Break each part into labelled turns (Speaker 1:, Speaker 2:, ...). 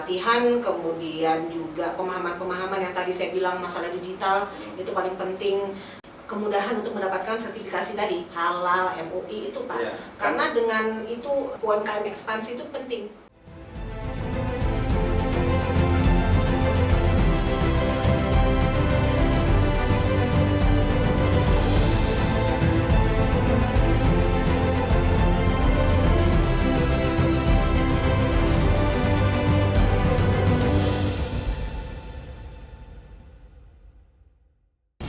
Speaker 1: pelatihan, kemudian juga pemahaman-pemahaman yang tadi saya bilang masalah digital itu paling penting. Kemudahan untuk mendapatkan sertifikasi tadi halal, MUI itu Pak. Karena dengan itu UMKM ekspansi itu penting.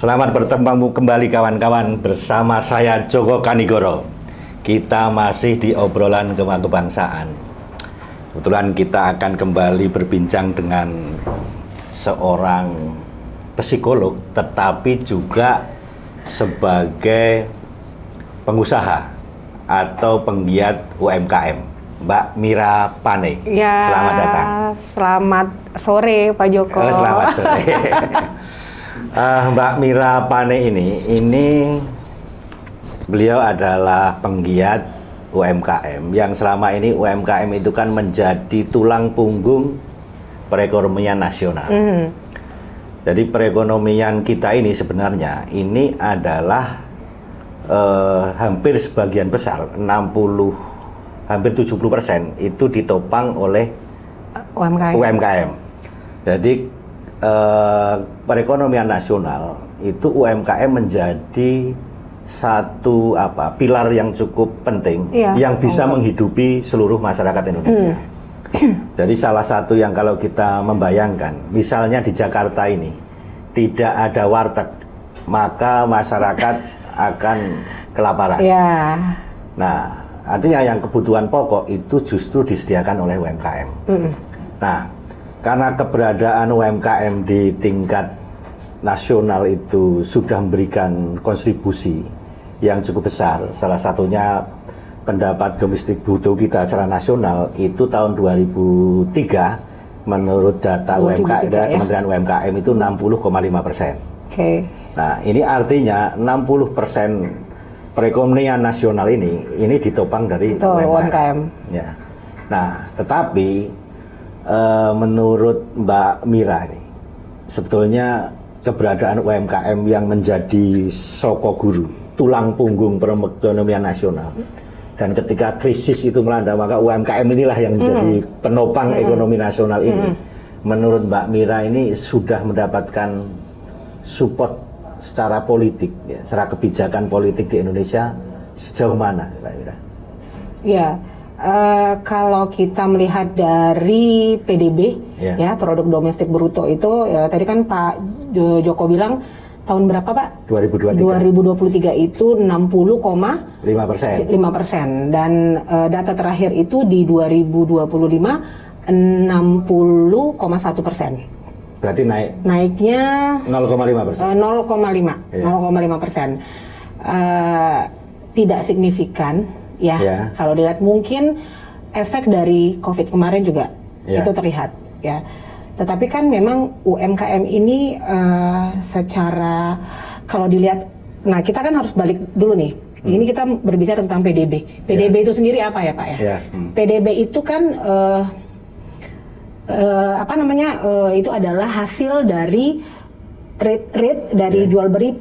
Speaker 2: Selamat bertemu kembali kawan-kawan bersama saya Joko Kanigoro. Kita masih di obrolan kebangsaan. Kebetulan kita akan kembali berbincang dengan seorang psikolog, tetapi juga sebagai pengusaha atau penggiat UMKM, Mbak Mira Pane.
Speaker 3: Ya,
Speaker 2: selamat datang.
Speaker 3: Selamat sore Pak Joko.
Speaker 2: Selamat sore. Mbak Mira Pane ini beliau adalah penggiat UMKM yang selama ini UMKM itu kan menjadi tulang punggung perekonomian nasional. Jadi perekonomian kita ini sebenarnya ini adalah hampir sebagian besar 60 hampir 70% itu ditopang oleh UMKM. Jadi perekonomian nasional itu UMKM menjadi satu pilar yang cukup penting yang bisa menghidupi seluruh masyarakat Indonesia. Jadi salah satu yang kalau kita membayangkan, misalnya di Jakarta ini tidak ada warteg, maka masyarakat akan kelaparan. Nah, artinya yang kebutuhan pokok itu justru disediakan oleh UMKM. Nah, karena keberadaan UMKM di tingkat nasional itu sudah memberikan kontribusi yang cukup besar. Salah satunya pendapat domestik bruto kita secara nasional itu tahun 2003 menurut data Kementerian UMKM itu 60,5%. Nah, ini artinya 60% perekonomian nasional ini ditopang dari UMKM. Ya. Nah, tetapi menurut Mbak Mira ini sebetulnya keberadaan UMKM yang menjadi soko guru, tulang punggung perekonomian nasional, dan ketika krisis itu melanda maka UMKM inilah yang menjadi penopang ekonomi nasional ini. Menurut Mbak Mira ini sudah mendapatkan support secara politik, secara kebijakan politik di Indonesia sejauh mana, Mbak Mira?
Speaker 3: Ya. Kalau kita melihat dari PDB, ya produk domestik bruto itu, ya tadi kan Pak Joko bilang tahun berapa Pak?
Speaker 2: 2023.
Speaker 3: 2023 itu 60,5%. Dan data terakhir itu di 2025 60,1%.
Speaker 2: Berarti naiknya 0,5%.
Speaker 3: 0,5%. Tidak signifikan. Kalau dilihat mungkin efek dari COVID kemarin juga itu terlihat ya. Tetapi kan memang UMKM ini secara kalau dilihat, nah kita kan harus balik dulu nih. Ini kita berbicara tentang PDB. PDB itu sendiri apa ya Pak ya? PDB itu kan itu adalah hasil dari rate dari jual beli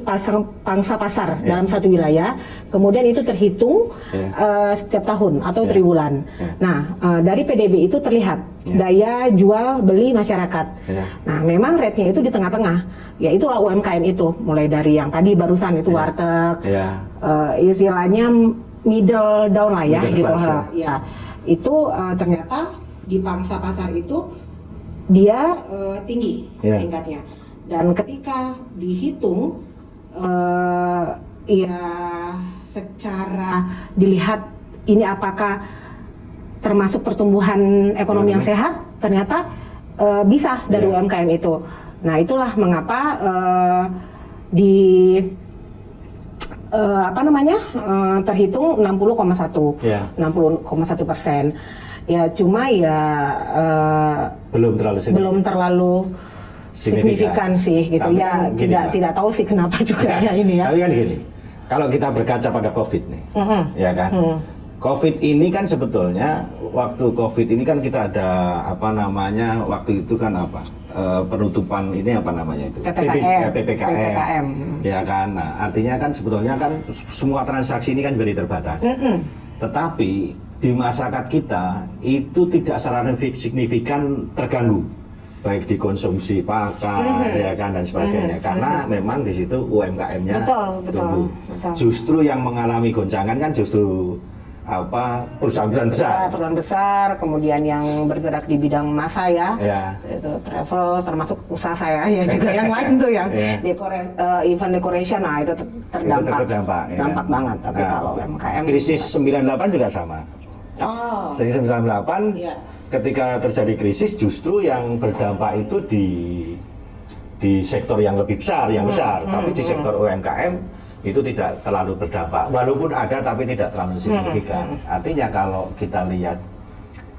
Speaker 3: pangsa pasar dalam satu wilayah, kemudian itu terhitung setiap tahun atau triwulan. Nah, dari PDB itu terlihat daya jual beli masyarakat. Nah, memang rate-nya itu di tengah-tengah. Ya itulah UMKM itu, mulai dari yang tadi barusan itu warteg, istilahnya middle down lah ya, gitu. Itu ternyata di pangsa pasar itu dia tinggi tingkatnya. Dan ketika dihitung, secara dilihat ini apakah termasuk pertumbuhan ekonomi yang sehat, ternyata bisa dari UMKM itu. Nah itulah mengapa terhitung 60,1%. Ya cuma belum terlalu signifikan sih gitu. Tapi tidak tahu sih kenapa juga ya ini ya.
Speaker 2: Tapi kan gini, kalau kita berkaca pada COVID nih, ya kan, COVID ini kan sebetulnya waktu COVID ini kan kita ada waktu itu kan penutupan ini
Speaker 3: PPKM.
Speaker 2: Ya kan. Nah, artinya kan sebetulnya kan semua transaksi ini kan very terbatas. Tetapi di masyarakat kita itu tidak secara signifikan terganggu, baik di konsumsi pakan ya kan dan sebagainya, karena memang di situ UMKM-nya tumbuh. Justru yang mengalami goncangan kan justru perusahaan
Speaker 3: besar, kemudian yang bergerak di bidang massa itu travel, termasuk usaha saya ya juga yang lain tuh yang event decoration, nah itu terdampak banget. Tapi kalau UMKM
Speaker 2: krisis 98 juga sama. Krisis 98 ketika terjadi krisis justru yang berdampak itu di sektor yang lebih besar, tapi di sektor UMKM itu tidak terlalu berdampak, walaupun ada tapi tidak terlalu signifikan. Artinya kalau kita lihat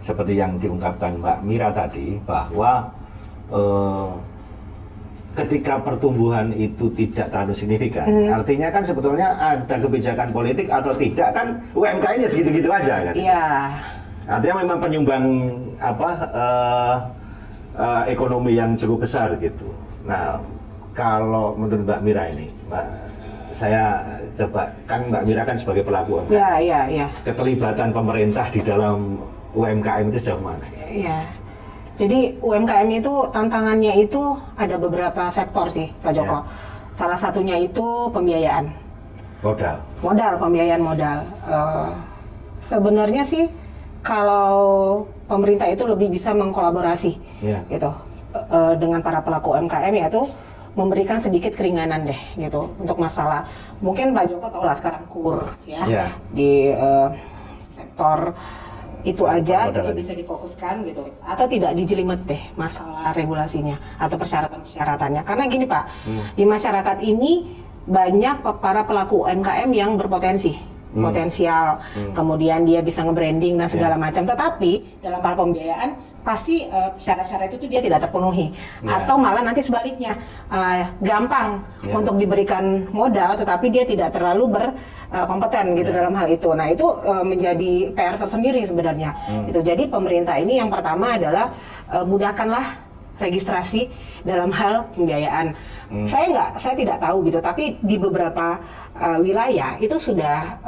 Speaker 2: seperti yang diungkapkan Mbak Mira tadi, bahwa ketika pertumbuhan itu tidak terlalu signifikan, artinya kan sebetulnya ada kebijakan politik atau tidak, kan UMKM-nya segitu-gitu aja kan. Artinya memang penyumbang ekonomi yang cukup besar gitu. Nah, kalau menurut Mbak Mira ini, saya coba, kan Mbak Mira kan sebagai pelaku UMKM. Keterlibatan pemerintah di dalam UMKM itu sejauh mana?
Speaker 3: Jadi UMKM itu tantangannya itu ada beberapa sektor sih, Pak Joko. Salah satunya itu pembiayaan. Pembiayaan modal. Sebenarnya sih kalau pemerintah itu lebih bisa mengkolaborasi gitu dengan para pelaku UMKM, yaitu memberikan sedikit keringanan deh gitu untuk masalah, mungkin Pak Joko tahu lah sekarang KUR di sektor itu aja itu bisa difokuskan gitu, atau tidak dijelimet deh masalah regulasinya atau persyaratan-persyaratannya, karena gini Pak, di masyarakat ini banyak para pelaku UMKM yang berpotensi potensial, kemudian dia bisa nge-branding dan segala macam, tetapi dalam hal pembiayaan pasti syarat-syarat itu dia tidak terpenuhi, atau malah nanti sebaliknya gampang untuk diberikan modal, tetapi dia tidak terlalu berkompeten gitu dalam hal itu. Nah itu menjadi PR tersendiri sebenarnya. Itu jadi pemerintah ini yang pertama adalah mudahkanlah registrasi dalam hal pembiayaan. Saya tidak tahu gitu, tapi di beberapa wilayah itu sudah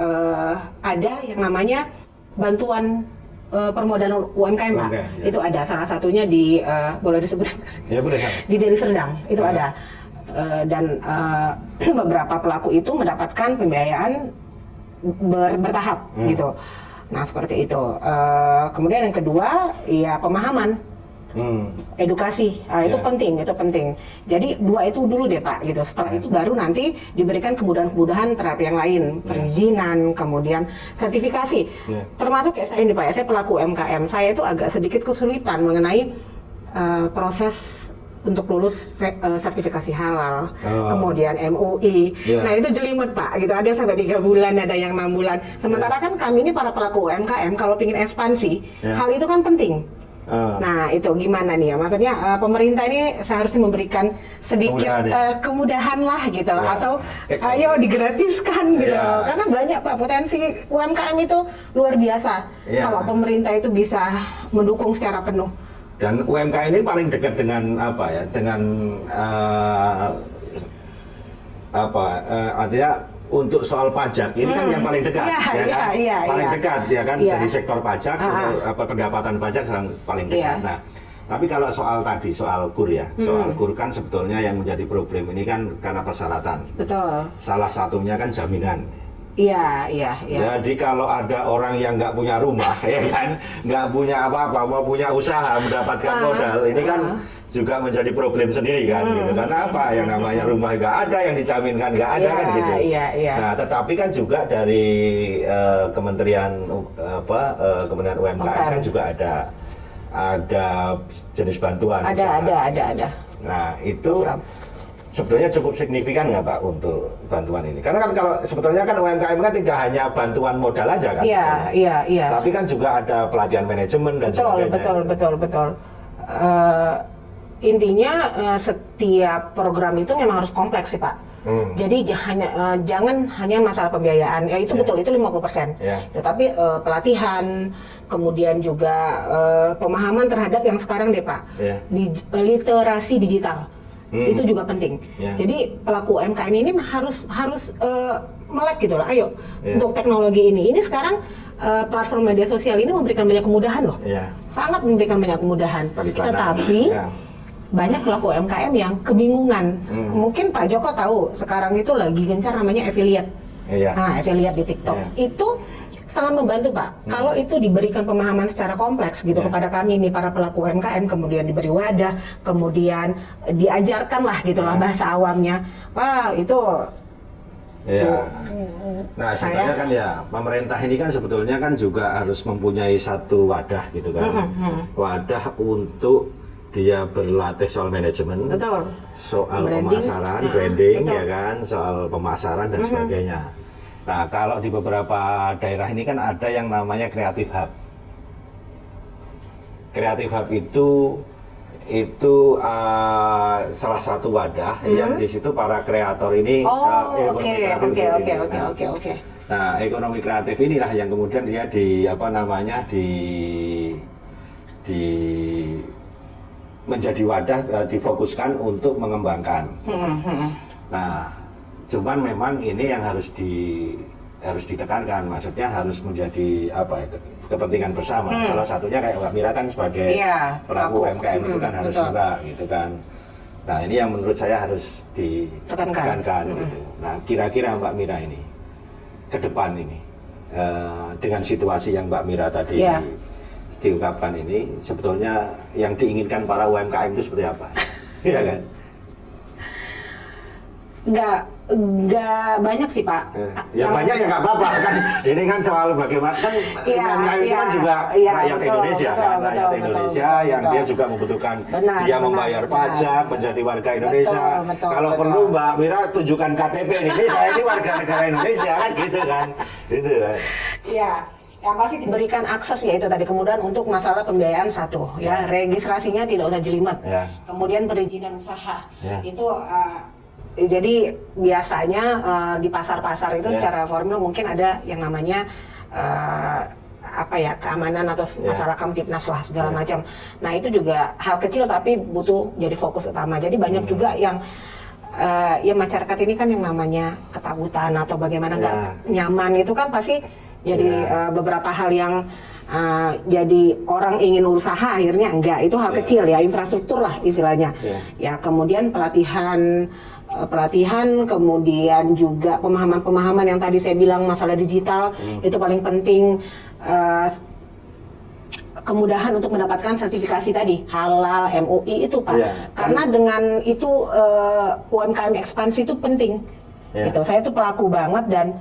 Speaker 3: ada yang namanya bantuan permodalan UMKM, Pak. Itu ada, salah satunya di boleh disebut di Deli Serdang itu ada, dan beberapa pelaku itu mendapatkan pembiayaan bertahap gitu. Nah seperti itu. Kemudian yang kedua ya pemahaman, edukasi, itu penting. Jadi dua itu dulu deh Pak gitu. Setelah itu baru nanti diberikan kemudahan-kemudahan terhadap yang lain, perizinan, kemudian sertifikasi. Termasuk ya saya ini Pak, saya pelaku UMKM, saya itu agak sedikit kesulitan mengenai proses untuk lulus sertifikasi halal, kemudian MUI. Nah itu jelimet Pak gitu, ada yang sampai 3 bulan, ada yang 6 bulan. Sementara kan kami ini para pelaku UMKM kalau ingin ekspansi, hal itu kan penting. Nah itu gimana nih ya, maksudnya pemerintah ini seharusnya memberikan sedikit kemudahan lah gitu, atau ayo digratiskan gitu, karena banyak Pak potensi UMKM itu luar biasa kalau pemerintah itu bisa mendukung secara penuh.
Speaker 2: Dan UMKM ini paling dekat dengan artinya untuk soal pajak ini kan yang paling dekat, paling dekat ya kan, dari sektor pajak, pendapatan pajak paling dekat. Nah, tapi kalau soal KUR soal KUR kan sebetulnya yang menjadi problem ini kan karena persyaratan.
Speaker 3: Betul.
Speaker 2: Salah satunya kan jaminan.
Speaker 3: Iya.
Speaker 2: Jadi kalau ada orang yang nggak punya rumah, ya kan, nggak punya apa-apa, mau punya usaha, mendapatkan modal, ini kan juga menjadi problem sendiri kan, gitu. Karena apa? Yang namanya rumah nggak ada, yang dijaminkan nggak ada kan, gitu. Nah, tetapi kan juga dari Kementerian UMKM kan juga ada jenis bantuan.
Speaker 3: Ada.
Speaker 2: Nah itu sebetulnya cukup signifikan nggak Pak untuk bantuan ini? Karena kan kalau sebetulnya kan UMKM kan tidak hanya bantuan modal aja kan? Iya. Tapi kan juga ada pelatihan manajemen dan sebagainya.
Speaker 3: Betul. Intinya setiap program itu memang harus kompleks sih Pak. Jadi jangan hanya masalah pembiayaan, ya itu betul, itu 50%. Tetapi pelatihan, kemudian juga pemahaman terhadap yang sekarang deh Pak, literasi digital. Itu juga penting. Jadi pelaku UMKM ini harus melek gitu loh. Ayo untuk teknologi ini. Ini sekarang platform media sosial ini memberikan banyak kemudahan loh. Sangat memberikan banyak kemudahan. Tetapi banyak pelaku UMKM yang kebingungan. Mungkin Pak Joko tahu sekarang itu lagi gencar namanya affiliate. Nah, affiliate di TikTok itu sangat membantu Pak. Kalau itu diberikan pemahaman secara kompleks gitu kepada kami nih para pelaku UMKM, kemudian diberi wadah, kemudian diajarkan lah gitulah bahasa awamnya. Wah itu.
Speaker 2: Nah sebenarnya kan ya pemerintah ini kan sebetulnya kan juga harus mempunyai satu wadah gitu kan. Wadah untuk dia berlatih soal manajemen, soal pemasaran, branding ya kan, soal pemasaran dan sebagainya. Nah kalau di beberapa daerah ini kan ada yang namanya Creative Hub. Creative Hub itu salah satu wadah yang di situ para kreator ini
Speaker 3: Oke.
Speaker 2: Nah ekonomi kreatif inilah yang kemudian dia di menjadi wadah difokuskan untuk mengembangkan. Nah, cuman memang ini yang harus ditekankan, maksudnya harus menjadi kepentingan bersama. Salah satunya kayak Mbak Mira kan sebagai pelaku UMKM itu kan harus juga gitu kan. Nah, ini yang menurut saya harus ditekankan gitu. Nah, kira-kira Mbak Mira ini ke depan ini dengan situasi yang Mbak Mira tadi diungkapkan ini, sebetulnya yang diinginkan para UMKM itu seperti apa? Iya kan?
Speaker 3: Nggak banyak sih Pak.
Speaker 2: Ya banyak ya nggak apa-apa kan. Ini kan soal bagaimana kan UMKM itu kan juga rakyat Indonesia kan, rakyat Indonesia yang dia juga membutuhkan dia membayar pajak, menjadi warga Indonesia. Kalau perlu Mbak Mira tunjukkan KTP ini saya ini warga negara Indonesia kan gitu kan. Gitu kan.
Speaker 3: Iya. Yang pasti diberikan akses ya itu tadi, kemudian untuk masalah pembiayaan satu ya, registrasinya tidak usah jelimet, kemudian perizinan usaha itu jadi biasanya di pasar-pasar itu secara formal mungkin ada yang namanya keamanan atau masalah Kamtipnas lah segala macam. Nah itu juga hal kecil tapi butuh jadi fokus utama. Jadi banyak juga yang ya masyarakat ini kan yang namanya ketakutan atau bagaimana nggak nyaman itu kan pasti jadi beberapa hal yang jadi orang ingin usaha akhirnya enggak, itu hal kecil ya, infrastruktur lah istilahnya. Ya kemudian pelatihan, kemudian juga pemahaman yang tadi saya bilang masalah digital itu paling penting. Kemudahan untuk mendapatkan sertifikasi tadi halal, MUI itu Pak, karena dengan itu UMKM ekspansi itu penting. Gitu. Saya tuh pelaku banget dan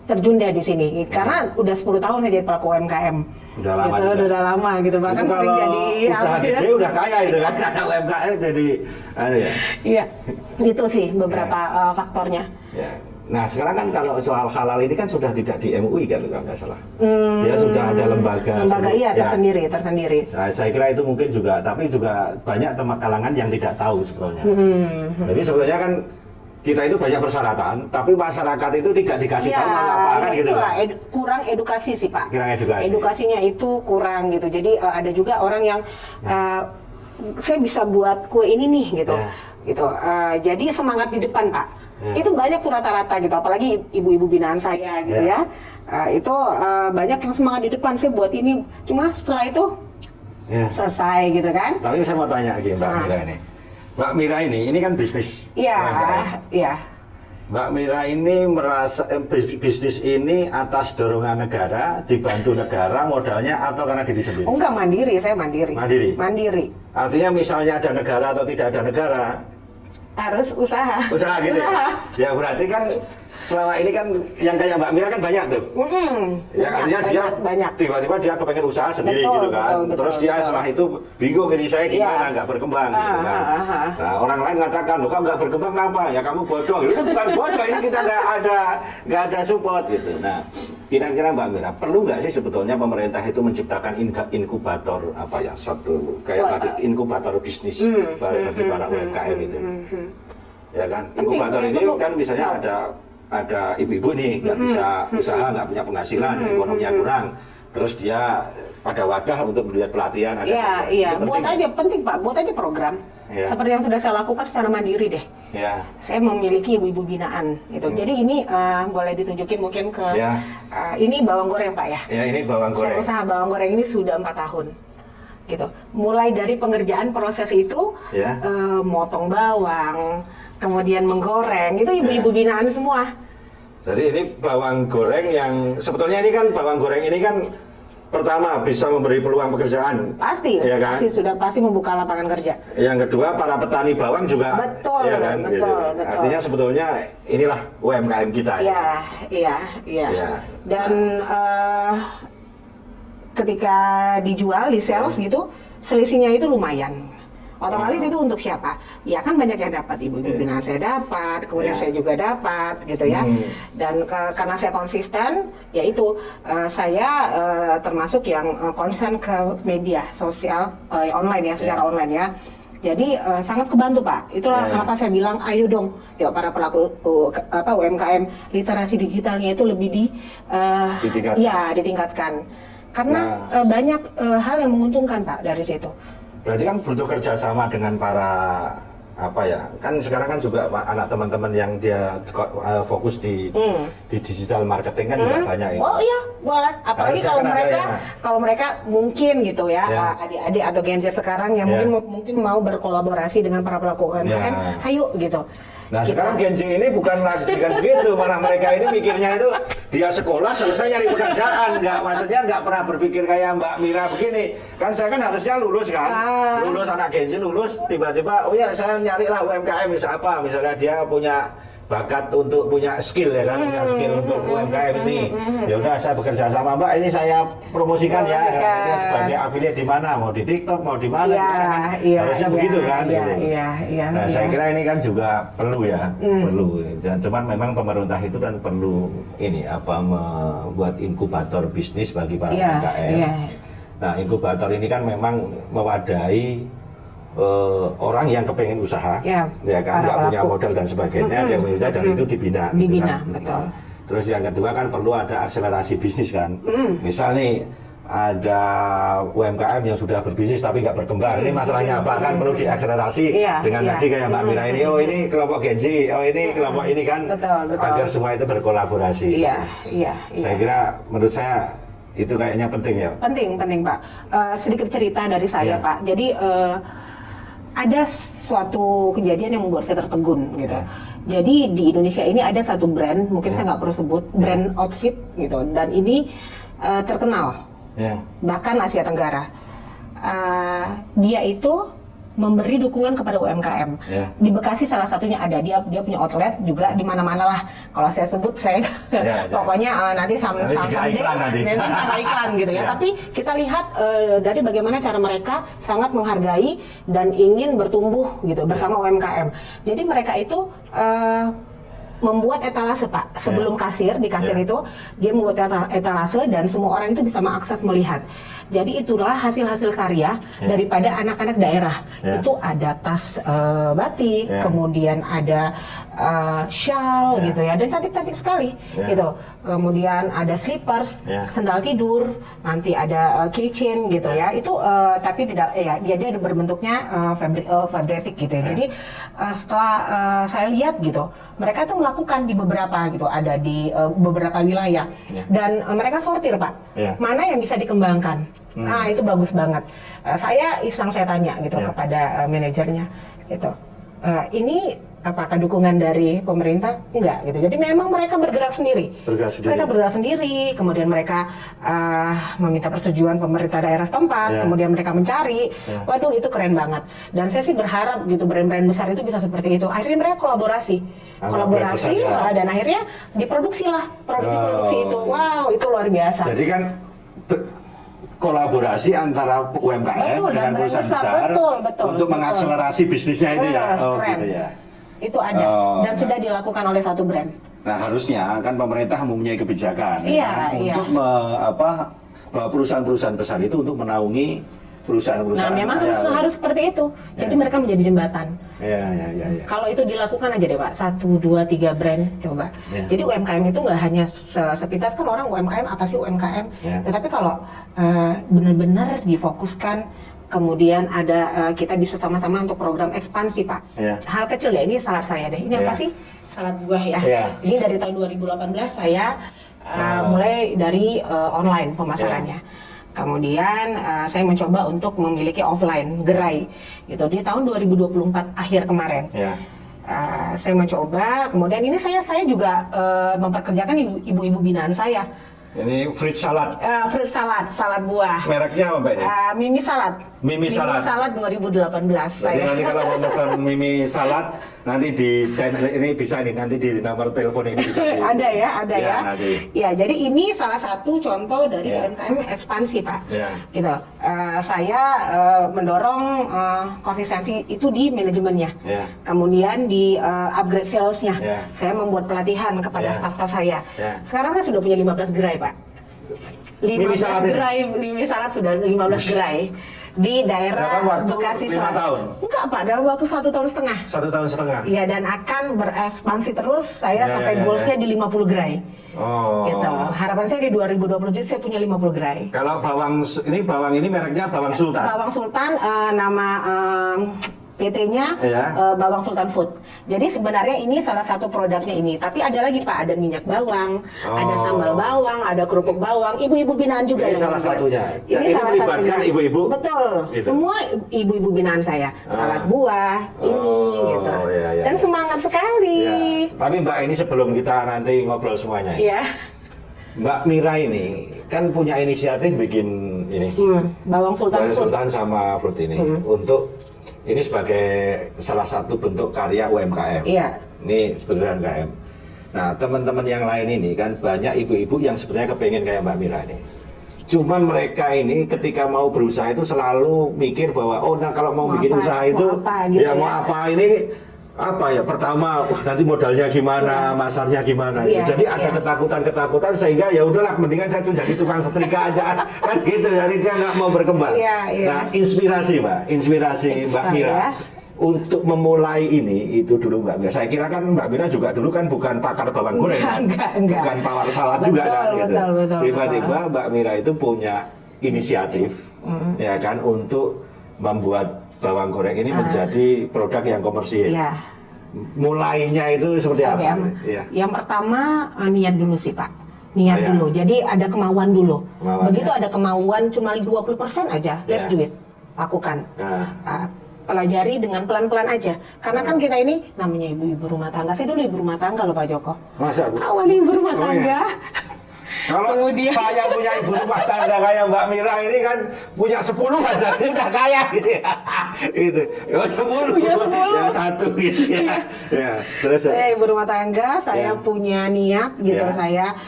Speaker 3: terjun deh di sini karena udah 10 tahun saya jadi pelaku UMKM.
Speaker 2: Udah lama
Speaker 3: gitu, udah lama gitu bahkan
Speaker 2: kalau
Speaker 3: jadi
Speaker 2: usaha gede udah kaya itu kan karena UMKM jadi
Speaker 3: Iya. Itu sih beberapa faktornya.
Speaker 2: Nah sekarang kan kalau soal halal ini kan sudah tidak di MUI kan kalau nggak salah. Dia sudah ada lembaga
Speaker 3: tersendiri.
Speaker 2: Saya kira itu mungkin juga, tapi juga banyak kalangan yang tidak tahu sebetulnya. Jadi sebenarnya kan kita itu banyak persyaratan, tapi masyarakat itu tidak dikasih tahu apa kan gitu kan.
Speaker 3: Kurang edukasi sih Pak.
Speaker 2: Kurang edukasi.
Speaker 3: Edukasinya itu kurang gitu. Jadi ada juga orang yang saya bisa buat kue ini nih gitu. Jadi semangat di depan Pak. Itu banyak tuh rata-rata gitu, apalagi ibu-ibu binaan saya gitu ya. Itu banyak yang semangat di depan, saya buat ini, cuma setelah itu selesai gitu kan.
Speaker 2: Tapi saya mau tanya lagi Mbak Mira ini. Mbak Mira ini kan bisnis.
Speaker 3: Iya.
Speaker 2: Mbak Mira ini merasa bisnis ini atas dorongan negara, dibantu negara modalnya atau karena diri sendiri?
Speaker 3: Enggak, mandiri, saya mandiri. Mandiri.
Speaker 2: Artinya misalnya ada negara atau tidak ada negara,
Speaker 3: harus usaha
Speaker 2: gitu ya berarti kan selama ini kan yang kayak Mbak Mira kan banyak tuh ya artinya dia banyak tiba-tiba dia kepengen usaha sendiri gitu kan terus dia setelah itu bingung ini saya gimana nggak berkembang gitu kan nah orang lain mengatakan loh kamu nggak berkembang kenapa ya kamu bodoh itu bukan bodoh ini kita nggak ada support gitu. Nah kira-kira Mbak Mira perlu nggak sih sebetulnya pemerintah itu menciptakan inkubator kayak tadi inkubator bisnis bagi para UMKM itu ya kan. Inkubator ini kan misalnya ada ibu-ibu nih nggak bisa usaha, nggak punya penghasilan, ekonominya kurang, terus dia ada wadah untuk melihat pelatihan.
Speaker 3: Iya. Buat aja, penting Pak, buat aja program. Seperti yang sudah saya lakukan secara mandiri deh. Saya memiliki ibu-ibu binaan gitu. Jadi ini boleh ditunjukin mungkin ke ini bawang goreng Pak ya.
Speaker 2: Ini bawang goreng.
Speaker 3: Saya usaha bawang goreng ini sudah 4 tahun. Gitu. Mulai dari pengerjaan proses itu, motong bawang, kemudian menggoreng, itu ibu-ibu binaan semua.
Speaker 2: Jadi ini bawang goreng yang sebetulnya ini kan bawang goreng ini kan pertama bisa memberi peluang pekerjaan.
Speaker 3: Pasti,
Speaker 2: ya kan?
Speaker 3: pasti membuka lapangan kerja.
Speaker 2: Yang kedua para petani bawang juga.
Speaker 3: Betul,
Speaker 2: ya kan?
Speaker 3: betul.
Speaker 2: Artinya sebetulnya inilah UMKM kita.
Speaker 3: Iya. Dan ketika dijual, di sales gitu, selisihnya itu lumayan. Otomatis itu untuk siapa? Ya kan banyak yang dapat, ibu-ibu binaan saya dapat, kemudian saya juga dapat, gitu ya. Dan karena saya konsisten, ya itu saya termasuk yang konsen ke media sosial online ya, secara online ya. Jadi sangat kebantu Pak. Itulah kenapa saya bilang, ayo dong, yuk para pelaku UMKM, literasi digitalnya itu lebih ditingkatkan. Karena banyak hal yang menguntungkan Pak dari situ.
Speaker 2: Berarti kan butuh kerjasama dengan para kan sekarang kan juga anak teman-teman yang dia fokus di digital marketing kan juga banyak ya.
Speaker 3: Oh iya, boleh. Apalagi kalau mereka mungkin gitu ya, adik-adik atau Gen Z sekarang yang mungkin mau berkolaborasi dengan para pelaku UMKM, ayo gitu.
Speaker 2: Nah sekarang Gen Z ini bukan begitu, malah mereka ini mikirnya itu dia sekolah selesai nyari pekerjaan, maksudnya nggak pernah berpikir kayak Mbak Mira begini. Kan saya kan harusnya lulus kan, lulus anak Gen Z lulus tiba-tiba, oh ya saya nyarilah UMKM misalnya dia punya bakat untuk punya skill ya kan, punya skill untuk UMKM ini. Ya udah saya bekerja sama Mbak, ini saya promosikan ya sebagai affiliate di mana, mau di TikTok, mau di mana, harusnya begitu kan. Nah saya kira ini kan juga perlu ya, perlu. Cuman memang pemerintah itu kan perlu membuat inkubator bisnis bagi para UMKM. Nah inkubator ini kan memang mewadahi orang yang kepengen usaha, ya kan, nggak punya modal dan sebagainya, dia berusaha dan itu dibina.
Speaker 3: Betul.
Speaker 2: Terus yang kedua kan perlu ada akselerasi bisnis kan. Misal nih ada UMKM yang sudah berbisnis tapi nggak berkembang, ini masalahnya apa kan, perlu diakselerasi dengan tadi kayak Mbak Mira ini, oh ini kelompok Gen Z, oh ini kelompok ini kan, agar semua itu berkolaborasi. Saya kira menurut saya itu kayaknya penting ya.
Speaker 3: Penting Pak. Sedikit cerita dari saya Pak. Jadi ada suatu kejadian yang membuat saya tertegun gitu. Jadi di Indonesia ini ada satu brand, mungkin saya nggak perlu sebut, brand outfit gitu, dan ini terkenal, bahkan Asia Tenggara. Dia itu memberi dukungan kepada UMKM. Di Bekasi salah satunya ada, dia punya outlet juga di mana-mana lah. Kalau saya sebut saya pokoknya nanti someday iklan gitu ya. Tapi kita lihat dari bagaimana cara mereka sangat menghargai dan ingin bertumbuh gitu bersama UMKM. Jadi mereka itu membuat etalase Pak, sebelum kasir, di kasir itu dia membuat etalase dan semua orang itu bisa mengakses melihat. Jadi itulah hasil-hasil karya daripada anak-anak daerah. Itu ada tas batik, kemudian ada shawl gitu ya, dan cantik-cantik sekali gitu. Kemudian ada slippers, sendal tidur, nanti ada keychain gitu ya. Itu tapi tidak dia berbentuknya fabric gitu ya. Jadi setelah saya lihat gitu, mereka tuh melakukan di beberapa gitu, ada di beberapa wilayah dan mereka sortir Pak, mana yang bisa dikembangkan. Nah itu bagus banget. Saya tanya gitu kepada manajernya gitu, ini apakah dukungan dari pemerintah? Enggak gitu. Jadi memang mereka bergerak sendiri. Mereka bergerak sendiri, kemudian mereka meminta persetujuan pemerintah daerah setempat, kemudian mereka mencari. Waduh itu keren banget. Dan saya sih berharap gitu brand-brand besar itu bisa seperti itu. Akhirnya mereka kolaborasi dan akhirnya diproduksilah produksi itu. Wow itu luar biasa.
Speaker 2: Jadi kan kolaborasi antara UMKM dengan perusahaan besar untuk mengakselerasi bisnisnya itu ya. Gitu ya.
Speaker 3: Itu ada dan sudah dilakukan oleh satu brand.
Speaker 2: Nah harusnya kan pemerintah mempunyai kebijakan untuk bahwa perusahaan-perusahaan besar itu untuk menaungi perusahaan-perusahaan.
Speaker 3: Nah, memang harus seperti itu. Jadi mereka menjadi jembatan.
Speaker 2: Ya.
Speaker 3: Kalau itu dilakukan aja deh Pak, 1, 2, 3 brand coba. Jadi UMKM itu nggak hanya sepintas kan orang UMKM apa sih UMKM? Tetapi kalau benar-benar difokuskan, kemudian ada kita bisa sama-sama untuk program ekspansi Pak. Hal kecil ya, ini salad saya deh. Ini apa sih? Salad buah ya. Ini dari tahun 2018 saya mulai dari online pemasarannya. Kemudian saya mencoba untuk memiliki offline gerai gitu di tahun 2024 akhir kemarin. Saya mencoba, kemudian ini saya juga memperkerjakan ibu-ibu binaan saya.
Speaker 2: Ini fruit salad.
Speaker 3: Fruit salad, salad buah.
Speaker 2: Mereknya apa Mbak ini?
Speaker 3: Mimi salad.
Speaker 2: Mimi salad.
Speaker 3: Mimi salad 2018.
Speaker 2: Jadi nanti kalau mau pesan Mimi salad, nanti di channel ini bisa nih, nanti di nomor telepon ini bisa.
Speaker 3: Ada ya.
Speaker 2: Nanti.
Speaker 3: Ya, jadi ini salah satu contoh dari UMKM ekspansi Pak. Gitu. Saya mendorong konsistensi itu di manajemennya. Kemudian di upgrade salesnya. Saya membuat pelatihan kepada staf-staf saya. Sekarang saya sudah punya 15 gerai Pak. 15 gerai, Mimi salad sudah 15 gerai di daerah Bekasi Selatan. 5 tahun? Enggak Pak, dalam waktu 1,5 tahun.
Speaker 2: 1,5 tahun? Iya,
Speaker 3: dan akan berekspansi terus, saya sampai goalsnya di 50 gerai. Gitu. Harapan saya di 2027 saya punya 50 gerai.
Speaker 2: Kalau bawang ini mereknya Bawang Sultan? Bawang
Speaker 3: Sultan, nama PT-nya Bawang Sultan Food. Jadi sebenarnya ini salah satu produknya ini. Tapi ada lagi Pak, ada minyak bawang, ada sambal bawang, ada kerupuk bawang. Ibu-ibu binaan juga.
Speaker 2: Ini salah satunya.
Speaker 3: Ini salah
Speaker 2: melibatkan ibu-ibu.
Speaker 3: Betul. Gitu. Semua ibu-ibu binaan saya. Salad buah ini gitu. Dan semangat sekali.
Speaker 2: Tapi Mbak ini sebelum kita nanti ngobrol semuanya. Mbak Mira ini kan punya inisiatif bikin ini.
Speaker 3: Bawang Sultan
Speaker 2: sama fruit ini untuk ini sebagai salah satu bentuk karya UMKM. Ini sebetulnya UMKM. Nah, teman-teman yang lain ini kan banyak ibu-ibu yang sebenarnya kepengen kayak Mbak Mira ini. Cuman mereka ini ketika mau berusaha itu selalu mikir bahwa kalau mau bikin usaha itu mau apa ini pertama nanti modalnya gimana, masarnya gimana. Jadi ada ketakutan sehingga ya udahlah mendingan saya tuh jadi tukang setrika aja kan gitu, jadi dia nggak mau berkembang. Nah, inspirasi Mbak Mira untuk memulai ini itu dulu Mbak Mira. Saya kira kan Mbak Mira juga dulu kan bukan pakar bawang goreng, bukan pawar salad juga kan gitu. Tiba-tiba Mbak Mira itu punya inisiatif ya kan untuk membuat bawang goreng ini menjadi produk yang komersil. Mulainya itu seperti apa?
Speaker 3: Yang pertama niat dulu sih Pak. Niat dulu. Jadi ada kemauan dulu. Begitu ada kemauan cuma 20% aja, let's do it. Lakukan. Pelajari dengan pelan-pelan aja. Karena kan kita ini namanya ibu-ibu rumah tangga. Saya dulu ibu rumah tangga loh Pak Joko.
Speaker 2: Masa Bu?
Speaker 3: Awal ibu rumah tangga.
Speaker 2: Kalau saya punya ibu rumah tangga kayak Mbak Mira ini kan punya 10 aja, ini udah kaya gitu ya. Gitu. 10.
Speaker 3: Punya 10.
Speaker 2: Ya, 1 gitu ya. Terus
Speaker 3: saya ibu rumah tangga, saya punya niat gitu. Saya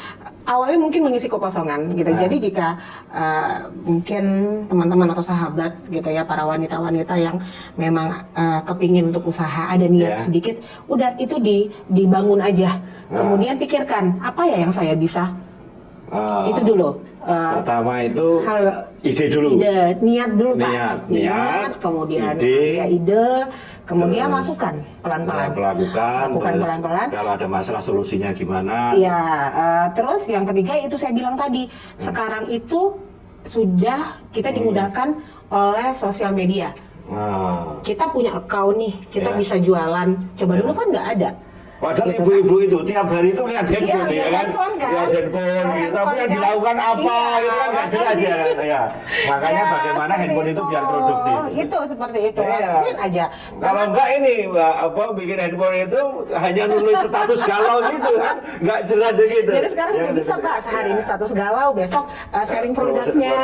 Speaker 3: awalnya mungkin mengisi kekosongan gitu. Jadi jika mungkin teman-teman atau sahabat gitu ya, para wanita-wanita yang memang kepingin untuk usaha, ada niat sedikit, udah itu dibangun aja. Kemudian pikirkan apa ya yang saya bisa. Itu dulu.
Speaker 2: Pertama itu ide dulu.
Speaker 3: Niat dulu Pak.
Speaker 2: Niat,
Speaker 3: kemudian
Speaker 2: ide,
Speaker 3: kemudian lakukan pelan-pelan.
Speaker 2: Lakukan
Speaker 3: pelan-pelan.
Speaker 2: Kalau ada masalah solusinya gimana?
Speaker 3: Terus yang ketiga itu saya bilang tadi, sekarang itu sudah kita dimudahkan oleh sosial media. Kita punya account nih, kita bisa jualan. Coba dulu kan nggak ada.
Speaker 2: Padahal ibu-ibu itu tiap hari itu lihat handphone ya kan? Lihat handphone gitu, tapi yang dilakukan apa gitu kan nggak jelas ya. Makanya bagaimana handphone itu biar produktif.
Speaker 3: Itu seperti itu. Lakuin aja.
Speaker 2: Kalau enggak ini bikin handphone itu hanya nulis status galau gitu kan? Nggak jelas gitu.
Speaker 3: Jadi sekarang nggak bisa Pak, sehari ini status galau, besok sharing produknya,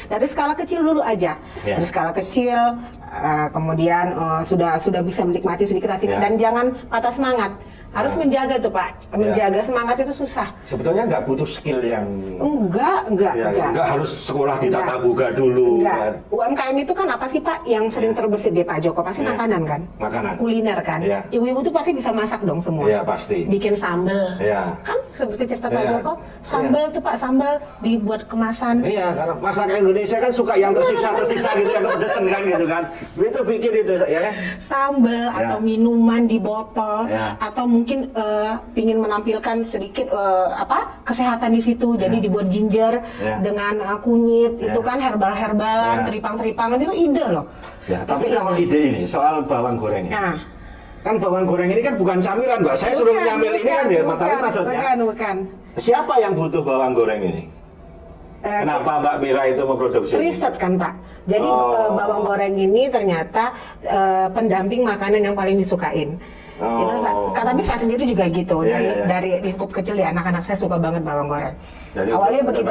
Speaker 3: Dari skala kecil dulu aja. Dari skala kecil. Kemudian sudah bisa menikmati sedikit hasilnya dan jangan patah semangat. Harus menjaga tuh Pak, menjaga semangat itu susah.
Speaker 2: Sebetulnya nggak butuh skill yang
Speaker 3: Enggak.
Speaker 2: harus sekolah di tata boga dulu.
Speaker 3: Enggak. UMKM itu kan apa sih Pak yang sering terbersit di Pak Joko? Pasti makanan kan?
Speaker 2: Makanan.
Speaker 3: Kuliner kan? Ibu-ibu tuh pasti bisa masak dong semua.
Speaker 2: Iya pasti.
Speaker 3: Bikin sambel. Kan seperti cerita Pak Joko, sambel tuh Pak, sambel dibuat kemasan.
Speaker 2: Iya, karena masyarakat Indonesia kan suka yang tersiksa gitu, yang kepedesan kan gitu kan. Itu bikin itu ya kan?
Speaker 3: Sambel atau minuman di botol atau mungkin pingin menampilkan sedikit kesehatan di situ, jadi dibuat ginger dengan kunyit itu kan herbal-herbalan, teripang-teripangan itu ide loh.
Speaker 2: Ya, tapi kalau ide ini soal bawang goreng ini, kan bawang goreng ini kan bukan camilan Mbak, saya suruh nyamil ini kan ya, tapi maksudnya
Speaker 3: bukan.
Speaker 2: Siapa yang butuh bawang goreng ini? Kenapa Mbak Mira itu memproduksi?
Speaker 3: Riset kan Pak. Jadi bawang goreng ini ternyata pendamping makanan yang paling disukain. Tapi saya sendiri juga gitu. Dari lingkup kecil ya, anak-anak saya suka banget bawang goreng. Jadi, awalnya begitu.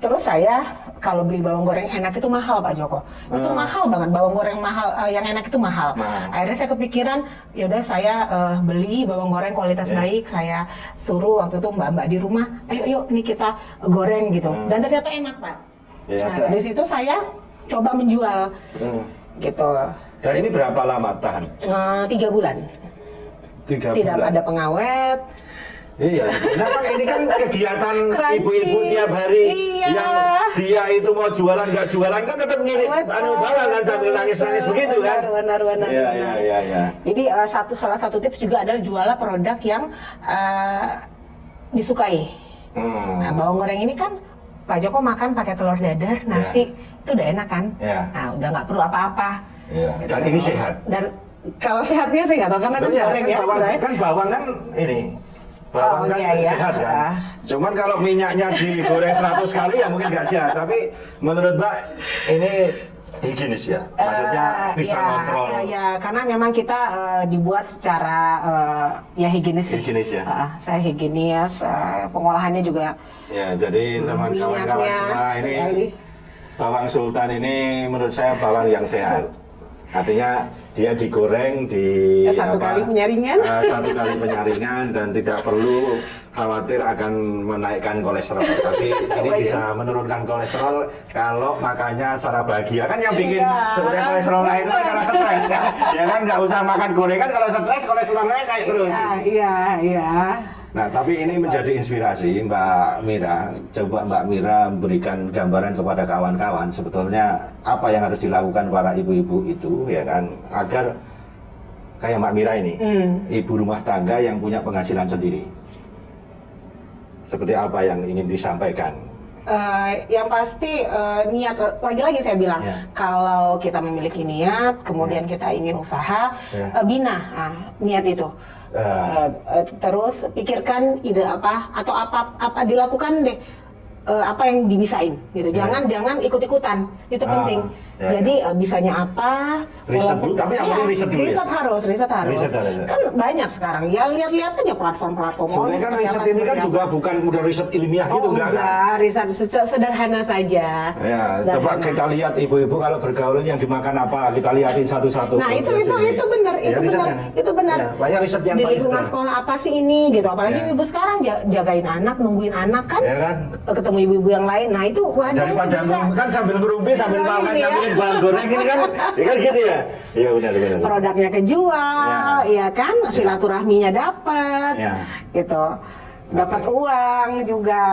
Speaker 3: Terus saya kalau beli bawang goreng enak itu mahal Pak Joko. Itu mahal banget, bawang goreng mahal yang enak itu mahal. Akhirnya saya kepikiran, yaudah saya beli bawang goreng kualitas baik. Saya suruh waktu itu mbak-mbak di rumah, ayo yuk ini kita goreng gitu. Dan ternyata enak Pak. Nah, dari situ saya coba menjual gitu.
Speaker 2: Dan ini berapa lama tahan?
Speaker 3: 3 bulan.
Speaker 2: 3 bulan.
Speaker 3: Tidak ada pengawet.
Speaker 2: Iya, nah kan ini kan kegiatan ibu-ibu tiap hari yang dia itu mau jualan nggak jualan kan tetap ngirit barang kan sambil nangis-nangis begitu kan?
Speaker 3: Benar.
Speaker 2: Iya.
Speaker 3: Jadi salah satu tips juga adalah jualah produk yang disukai. Nah, bawang goreng ini kan Pak Joko makan pakai telur dadar, nasi, itu udah enak kan? Nah, udah nggak perlu apa-apa.
Speaker 2: Dan ini sehat.
Speaker 3: Dan kalau sehatnya sih nggak tahu karena kan goreng ya.
Speaker 2: Kan bawang kan ini. Bawang kan sehat kan? Cuman kalau minyaknya digoreng 100 kali ya mungkin nggak sehat. Tapi menurut Mbak ini higienis ya? Maksudnya bisa kontrol?
Speaker 3: Ya, karena memang kita dibuat secara higienis sih.
Speaker 2: Higienis ya?
Speaker 3: Saya higienis, pengolahannya juga.
Speaker 2: Ya, jadi teman-teman semua ini bawang sultan ini menurut saya bawang yang sehat. Artinya dia digoreng di
Speaker 3: satu kali
Speaker 2: penyaringan dan tidak perlu khawatir akan menaikkan kolesterol. Tapi ini bisa menurunkan kolesterol kalau makannya secara bahagia. Kan yang bikin sebetulnya kolesterol naik itu karena stres kan. Ya kan nggak usah makan gorengan, kalau stres kolesterol naik terus.
Speaker 3: Iya.
Speaker 2: Nah, tapi ini menjadi inspirasi Mbak Mira. Coba Mbak Mira memberikan gambaran kepada kawan-kawan sebetulnya apa yang harus dilakukan para ibu-ibu itu ya kan agar kayak Mbak Mira ini, ibu rumah tangga yang punya penghasilan sendiri. Seperti apa yang ingin disampaikan?
Speaker 3: Yang pasti niat, lagi-lagi saya bilang kalau kita memiliki niat, kemudian kita ingin usaha, bina niat itu. Terus pikirkan ide apa atau apa dilakukan deh, apa yang dibisain gitu. Jangan ikut-ikutan, itu penting. Jadi bisanya apa?
Speaker 2: Riset dulu, tapi yang penting riset dulu.
Speaker 3: Riset harus. Kan banyak sekarang. Ya lihat aja platform-platform.
Speaker 2: Sebenarnya kan riset ini kan juga bukan udah riset ilmiah gitu enggak kan?
Speaker 3: Riset sederhana saja.
Speaker 2: Ya, coba kita lihat ibu-ibu kalau bergaul yang dimakan apa, kita lihatin satu-satu.
Speaker 3: Nah, itu benar. Itu benar.
Speaker 2: Ya, banyak riset yang
Speaker 3: di lingkungan sekolah apa sih ini gitu. Apalagi ibu sekarang jagain anak, nungguin anak kan. Ya kan? Ketemu ibu-ibu yang lain. Nah, itu
Speaker 2: daripada kan sambil ngerumpi sambil makan nyamperin bawang goreng ini kan gitu ya. Iya benar.
Speaker 3: Produknya kejual, ya kan, silaturahminya dapat, gitu. Dapat uang juga.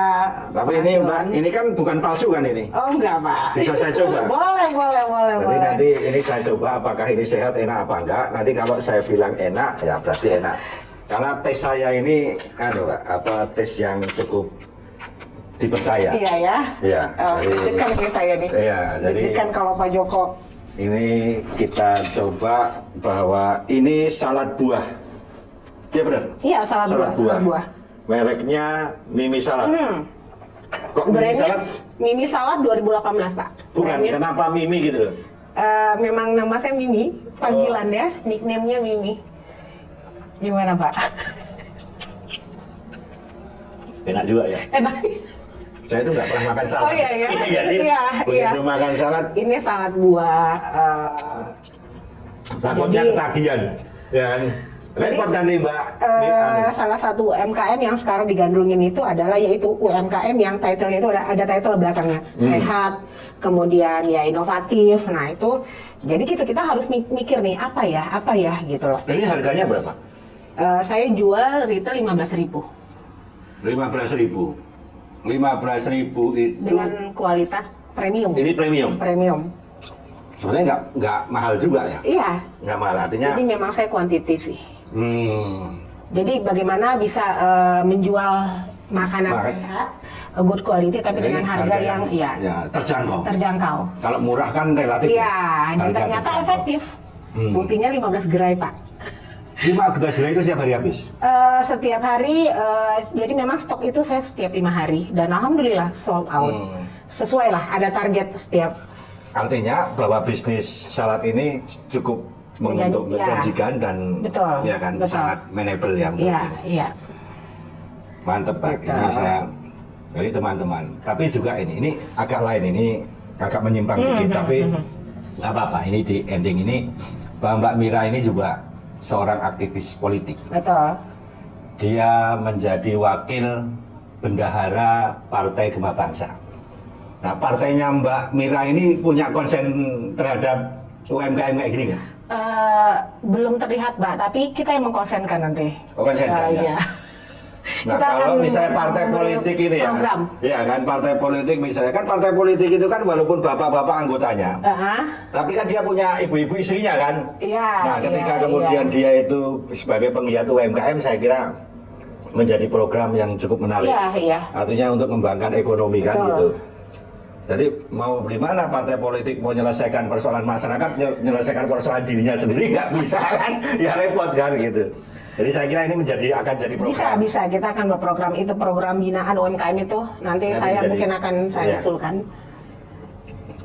Speaker 2: Tapi ini Mbak, ini kan bukan palsu kan ini?
Speaker 3: Oh enggak Pak.
Speaker 2: Bisa saya coba?
Speaker 3: Boleh.
Speaker 2: Jadi nanti ini saya coba apakah ini sehat, enak apa enggak. Nanti kalau saya bilang enak, ya berarti enak. Karena tes saya ini, tes yang cukup dipercaya.
Speaker 3: Iya ya.
Speaker 2: Iya.
Speaker 3: Kan saya nih.
Speaker 2: Iya, jadi
Speaker 3: kan kalau Pak Joko.
Speaker 2: Ini kita coba bahwa ini salad buah. Iya benar?
Speaker 3: Iya, salad buah.
Speaker 2: Mereknya Mimi Salad.
Speaker 3: Kok Mimi Salad? Mimi Salad 2018, Pak.
Speaker 2: Bukan, kenapa Mimi gitu loh?
Speaker 3: Memang nama saya Mimi, panggilan ya, nickname-nya Mimi. Gimana, Pak?
Speaker 2: Enak juga ya?
Speaker 3: Enak.
Speaker 2: Saya itu nggak pernah makan salad.
Speaker 3: Oh iya.
Speaker 2: Begitu makan salad.
Speaker 3: Ini salad buah.
Speaker 2: Takutnya ketagihan. Ya kan? Repot nanti Mbak.
Speaker 3: Salah satu UMKM yang sekarang digandrungin itu adalah yaitu UMKM yang title-nya itu ada title belakangnya. Sehat, kemudian ya inovatif. Nah itu jadi kita harus mikir nih apa ya gitu loh.
Speaker 2: Ini harganya berapa?
Speaker 3: Saya jual retail 15.000.
Speaker 2: 15.000 itu
Speaker 3: dengan kualitas premium.
Speaker 2: Ini premium.
Speaker 3: Premium.
Speaker 2: Sebenarnya nggak mahal juga ya?
Speaker 3: Iya.
Speaker 2: Nggak mahal, artinya.
Speaker 3: Jadi memang saya kuantiti sih. Jadi bagaimana bisa menjual makanan sehat, good quality, tapi dengan harga yang terjangkau.
Speaker 2: Kalau murah kan relatif.
Speaker 3: Iya, dan ternyata efektif. Buktinya 15 gerai Pak.
Speaker 2: 15 gerai itu setiap hari habis?
Speaker 3: Setiap hari, jadi memang stok itu saya setiap 5 hari. Dan alhamdulillah sold out. Sesuai lah, ada target setiap.
Speaker 2: Artinya bahwa bisnis salad ini cukup menjanjikan dan
Speaker 3: betul,
Speaker 2: ya kan
Speaker 3: betul.
Speaker 2: Sangat manageable ya.
Speaker 3: Iya.
Speaker 2: Mantep Pak,
Speaker 3: betul.
Speaker 2: ini saya dari teman-teman. Tapi juga ini agak lain, ini agak menyimpang dikit, tapi nggak apa-apa. Ini di ending ini Mbak Mira ini juga seorang aktivis politik.
Speaker 3: Betul.
Speaker 2: Dia menjadi wakil bendahara Partai Gema Bangsa. Nah, partainya Mbak Mira ini punya konsen terhadap UMKM kayak gini nggak?
Speaker 3: Belum terlihat Mbak, tapi kita yang mengkonsenkan nanti.
Speaker 2: Konsenkan ya?
Speaker 3: Iya.
Speaker 2: Nah,
Speaker 3: kita
Speaker 2: kalau misalnya partai politik ini
Speaker 3: program.
Speaker 2: Ya kan partai politik misalnya, kan partai politik itu kan walaupun bapak-bapak anggotanya, tapi kan dia punya ibu-ibu istrinya kan?
Speaker 3: Iya.
Speaker 2: Nah, ketika kemudian dia itu sebagai penggiat UMKM, saya kira menjadi program yang cukup menarik.
Speaker 3: Iya.
Speaker 2: Artinya untuk mengembangkan ekonomi kan gitu. Jadi mau gimana partai politik mau menyelesaikan persoalan masyarakat, menyelesaikan persoalan dirinya sendiri nggak bisa kan? Ya repot kan gitu. Jadi saya kira ini akan jadi program.
Speaker 3: Bisa. Kita akan berprogram itu, program binaan UMKM itu nanti saya mungkin akan saya usulkan.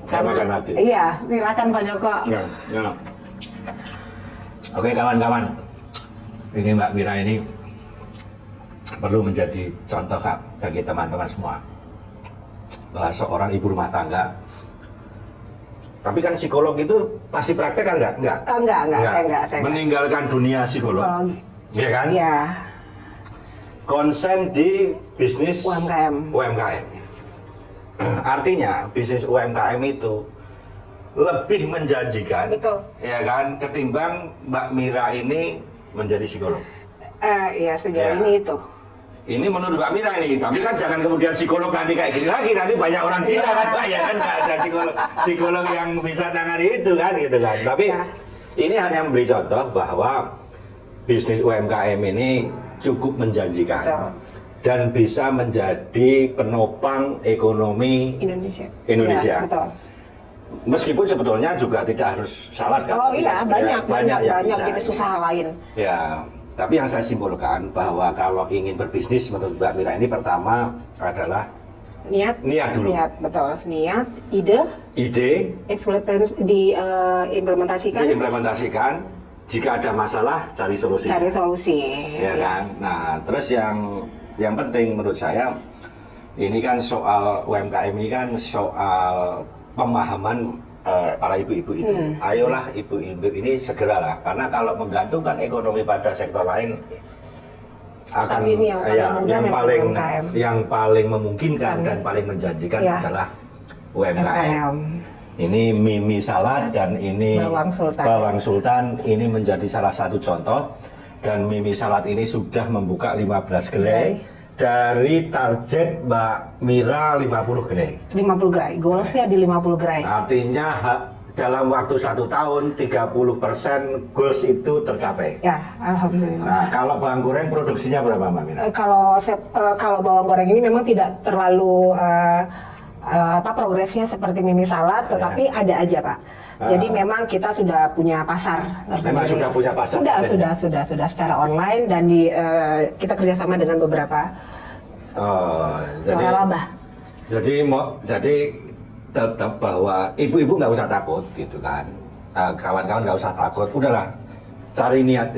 Speaker 2: Karena
Speaker 3: iya, silakan Pak Joko.
Speaker 2: Ya. Oke kawan-kawan, ini Mbak Mira ini perlu menjadi contoh bagi teman-teman semua. Bahwa seorang ibu rumah tangga, tapi kan psikolog itu pasti praktek kan enggak?
Speaker 3: Enggak.
Speaker 2: Meninggalkan dunia psikolog, ya kan?
Speaker 3: Iya.
Speaker 2: Konsen di bisnis
Speaker 3: UMKM.
Speaker 2: Artinya bisnis UMKM itu lebih menjanjikan,
Speaker 3: betul,
Speaker 2: ya kan, ketimbang Mbak Mira ini menjadi psikolog.
Speaker 3: Iya sejauh ini itu.
Speaker 2: Ini menurut Mbak Mira ini, tapi kan jangan kemudian psikolog nanti kayak gini lagi, nanti banyak orang kira kan Pak, ya kan nggak ada psikolog yang bisa tangani itu kan gitu kan. Tapi ini hanya memberi contoh bahwa bisnis UMKM ini cukup menjanjikan dan bisa menjadi penopang ekonomi Indonesia.
Speaker 3: Ya, betul.
Speaker 2: Meskipun sebetulnya juga tidak harus salad kan.
Speaker 3: Oh iya, banyak jenis usaha lain.
Speaker 2: Ya. Tapi yang saya simpulkan bahwa kalau ingin berbisnis menurut Mbak Mira ini pertama adalah niat dulu.
Speaker 3: Niat, ide,
Speaker 2: diimplementasikan. Jika ada masalah, cari solusi. Ya kan. Nah, terus yang penting menurut saya ini kan soal UMKM ini kan soal pemahaman para ibu-ibu itu. Ayolah ibu-ibu ini segeralah, karena kalau menggantungkan ekonomi pada sektor lain akan yang paling memungkinkan dan paling menjanjikan adalah UMKM. Ini Mimi Salad dan ini Bawang Sultan ini menjadi salah satu contoh, dan Mimi Salad ini sudah membuka 15 gerai. Dari target Mbak Mira 50 gerai.
Speaker 3: 50 gerai, goalsnya di 50 gerai.
Speaker 2: Artinya dalam waktu 1 tahun 30% goals itu tercapai.
Speaker 3: Ya, alhamdulillah.
Speaker 2: Nah, kalau bawang goreng produksinya berapa Mbak Mira?
Speaker 3: Kalau bawang goreng ini memang tidak terlalu progresnya seperti Mimi Salad, tetapi ada aja Pak. Jadi memang kita sudah punya pasar.
Speaker 2: Memang sudah punya pasar.
Speaker 3: Sudah secara online, dan kita kerjasama dengan beberapa laba.
Speaker 2: Jadi tetap bahwa ibu-ibu nggak usah takut gitu kan. Kawan-kawan nggak usah takut. Udahlah,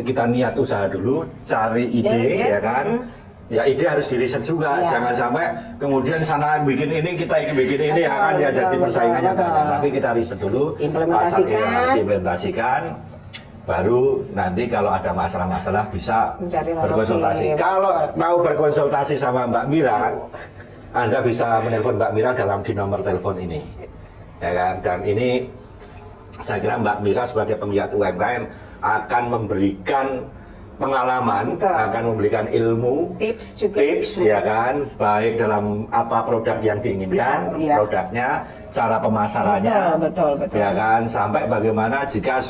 Speaker 2: kita niat usaha dulu, cari ide ya kan. Ya ide harus diriset juga, jangan sampai kemudian sana bikin ini, kita bikin ini, ya kan ya jadi persaingannya banyak. Tapi kita riset dulu, implementasikan, baru nanti kalau ada masalah-masalah bisa
Speaker 3: Mencari
Speaker 2: berkonsultasi.
Speaker 3: solusi.
Speaker 2: Kalau mau berkonsultasi sama Mbak Mira, Anda bisa menelpon Mbak Mira di nomor telepon ini, ya kan? Dan ini saya kira Mbak Mira sebagai penggiat UMKM akan memberikan pengalaman,
Speaker 3: Betul.
Speaker 2: akan memberikan ilmu, tips ya kan, baik dalam apa produk yang diinginkan,
Speaker 3: Iya.
Speaker 2: produknya, cara pemasarannya,
Speaker 3: Betul.
Speaker 2: ya kan, sampai bagaimana jika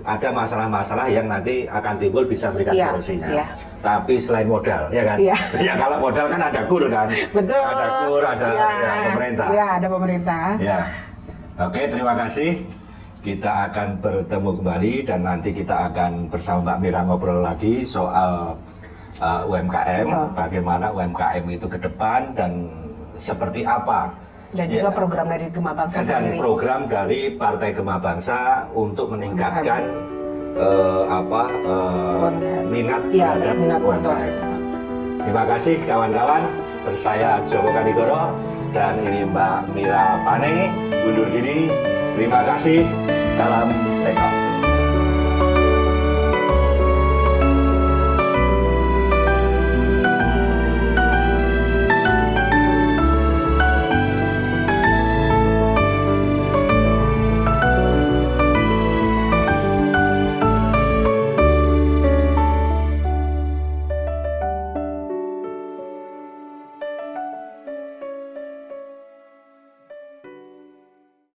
Speaker 2: ada masalah-masalah yang nanti akan timbul bisa berikan
Speaker 3: Iya,
Speaker 2: solusinya.
Speaker 3: iya.
Speaker 2: Tapi selain modal, ya kan,
Speaker 3: Iya.
Speaker 2: ya kalau modal kan ada kur kan,
Speaker 3: Betul.
Speaker 2: ada kur, ada
Speaker 3: Iya.
Speaker 2: ya, pemerintah.
Speaker 3: Iya, ada pemerintah.
Speaker 2: Ya, oke, terima kasih. Kita akan bertemu kembali dan nanti kita akan bersama Mbak Mira ngobrol lagi soal UMKM, bagaimana UMKM itu ke depan dan seperti apa.
Speaker 3: Dan juga program dari Gema Bangsa
Speaker 2: Dan
Speaker 3: sendiri.
Speaker 2: program dari Partai Gema Bangsa untuk meningkatkan minat
Speaker 3: Ya,
Speaker 2: terhadap
Speaker 3: minat
Speaker 2: UMKM. Terima kasih kawan-kawan. Saya Joko Kanigoro dan ini Mbak Mira Pane undur diri. Terima kasih. Salam